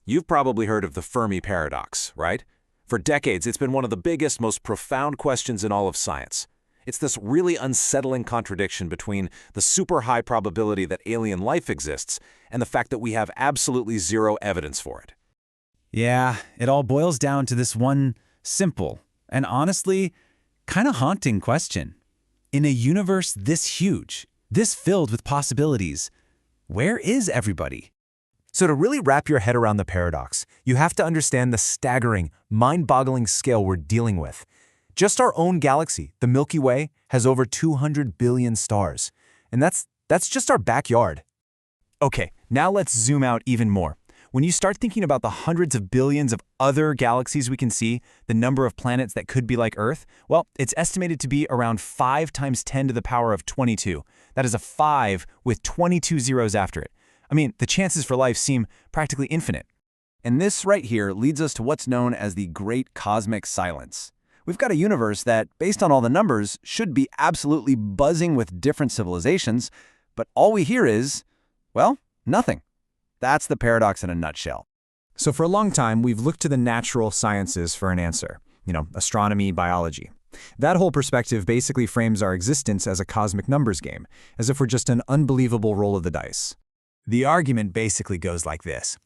You've probably heard of the Fermi Paradox, right? For decades, it's been one of the biggest, most profound questions in all of science. It's this really unsettling contradiction between the super high probability that alien life exists and the fact that we have absolutely zero evidence for it. Yeah, it all boils down to this one simple and honestly kind of haunting question. In a universe this huge, this filled with possibilities, where is everybody? So to really wrap your head around the paradox, you have to understand the staggering, mind-boggling scale we're dealing with. Just our own galaxy, the Milky Way, has over 200 billion stars. And that's just our backyard. Okay, now let's zoom out even more. When you start thinking about the hundreds of billions of other galaxies we can see, the number of planets that could be like Earth, well, it's estimated to be around 5 times 10 to the power of 22. That is a 5 with 22 zeros after it. I mean, the chances for life seem practically infinite. And this right here leads us to what's known as the Great Cosmic Silence. We've got a universe that, based on all the numbers, should be absolutely buzzing with different civilizations, but all we hear is, well, nothing. That's the paradox in a nutshell. So for a long time, we've looked to the natural sciences for an answer. Astronomy, biology. That whole perspective basically frames our existence as a cosmic numbers game, as if we're just an unbelievable roll of the dice. The argument basically goes like this.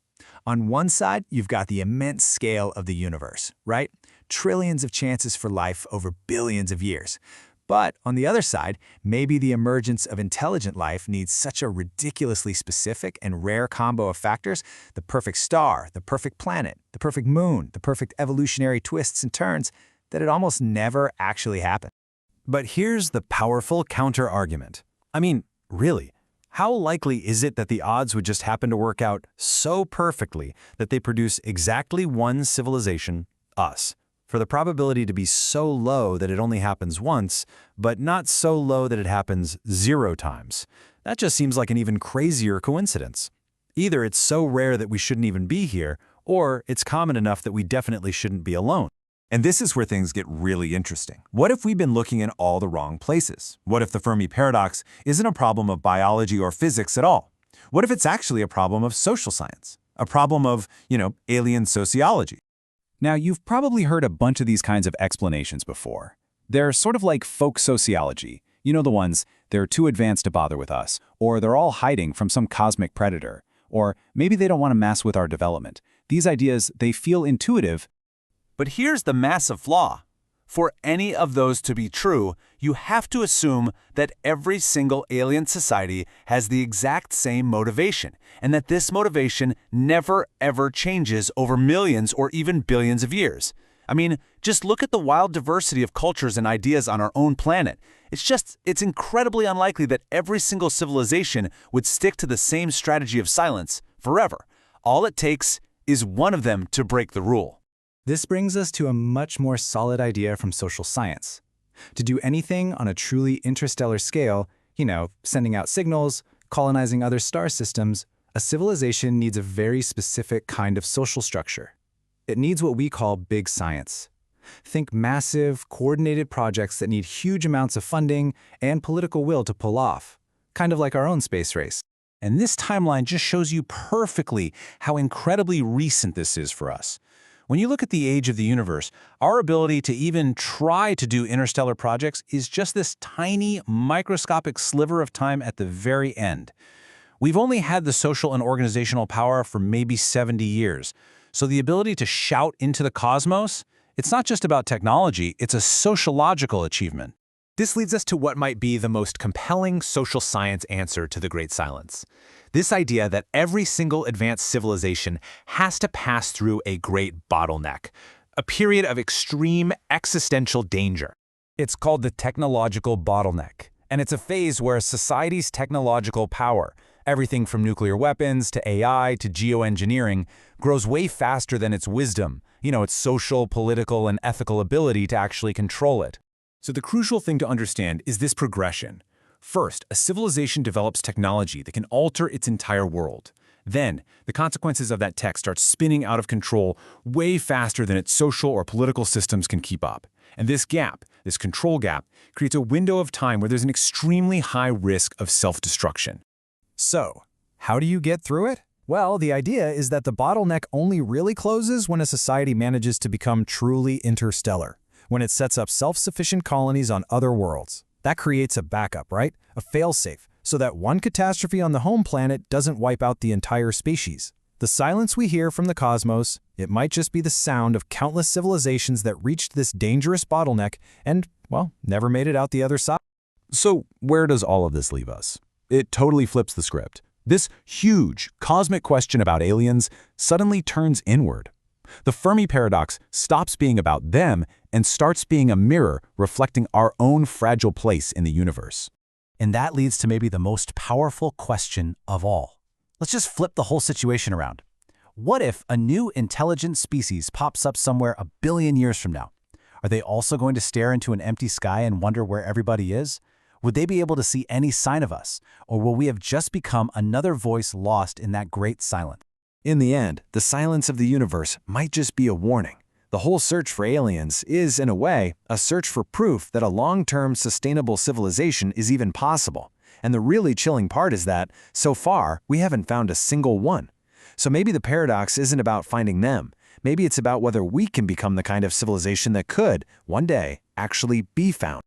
On one side, you've got the immense scale of the universe, right? Trillions of chances for life over billions of years. But on the other side, maybe the emergence of intelligent life needs such a ridiculously specific and rare combo of factors, the perfect star, the perfect planet, the perfect moon, the perfect evolutionary twists and turns, that it almost never actually happened. But here's the powerful counter-argument. I mean, really, how likely is it that the odds would just happen to work out so perfectly that they produce exactly one civilization, us, for the probability to be so low that it only happens once, but not so low that it happens 0 times? That just seems like an even crazier coincidence. Either it's so rare that we shouldn't even be here, or it's common enough that we definitely shouldn't be alone. And this is where things get really interesting. What if we've been looking in all the wrong places? What if the Fermi Paradox isn't a problem of biology or physics at all? What if it's actually a problem of social science? A problem of, alien sociology? Now, you've probably heard a bunch of these kinds of explanations before. They're sort of like folk sociology. You know the ones, they're too advanced to bother with us, or they're all hiding from some cosmic predator, or maybe they don't want to mess with our development. These ideas, they feel intuitive. But here's the massive flaw. For any of those to be true, you have to assume that every single alien society has the exact same motivation, and that this motivation never ever changes over millions or even billions of years. I mean, just look at the wild diversity of cultures and ideas on our own planet. It's incredibly unlikely that every single civilization would stick to the same strategy of silence forever. All it takes is one of them to break the rule. This brings us to a much more solid idea from social science. To do anything on a truly interstellar scale, sending out signals, colonizing other star systems, a civilization needs a very specific kind of social structure. It needs what we call big science. Think massive, coordinated projects that need huge amounts of funding and political will to pull off, kind of like our own space race. And this timeline just shows you perfectly how incredibly recent this is for us. When you look at the age of the universe, our ability to even try to do interstellar projects is just this tiny, microscopic sliver of time at the very end. We've only had the social and organizational power for maybe 70 years. So the ability to shout into the cosmos, it's not just about technology, it's a sociological achievement. This leads us to what might be the most compelling social science answer to the Great Silence. This idea that every single advanced civilization has to pass through a great bottleneck, a period of extreme existential danger. It's called the technological bottleneck, and it's a phase where society's technological power, everything from nuclear weapons to AI to geoengineering, grows way faster than its wisdom, its social, political, and ethical ability to actually control it. So the crucial thing to understand is this progression. First, a civilization develops technology that can alter its entire world. Then, the consequences of that tech start spinning out of control way faster than its social or political systems can keep up. And this gap, this control gap, creates a window of time where there's an extremely high risk of self-destruction. So, how do you get through it? Well, the idea is that the bottleneck only really closes when a society manages to become truly interstellar, when it sets up self-sufficient colonies on other worlds. That creates a backup, right? A failsafe, so that one catastrophe on the home planet doesn't wipe out the entire species. The silence we hear from the cosmos, it might just be the sound of countless civilizations that reached this dangerous bottleneck and, well, never made it out the other side. So where does all of this leave us? It totally flips the script. This huge cosmic question about aliens suddenly turns inward. The Fermi Paradox stops being about them and starts being a mirror reflecting our own fragile place in the universe. And that leads to maybe the most powerful question of all. Let's just flip the whole situation around. What if a new intelligent species pops up somewhere a billion years from now? Are they also going to stare into an empty sky and wonder where everybody is? Would they be able to see any sign of us? Or will we have just become another voice lost in that great silence? In the end, the silence of the universe might just be a warning. The whole search for aliens is, in a way, a search for proof that a long-term sustainable civilization is even possible. And the really chilling part is that, so far, we haven't found a single one. So maybe the paradox isn't about finding them. Maybe it's about whether we can become the kind of civilization that could, one day, actually be found.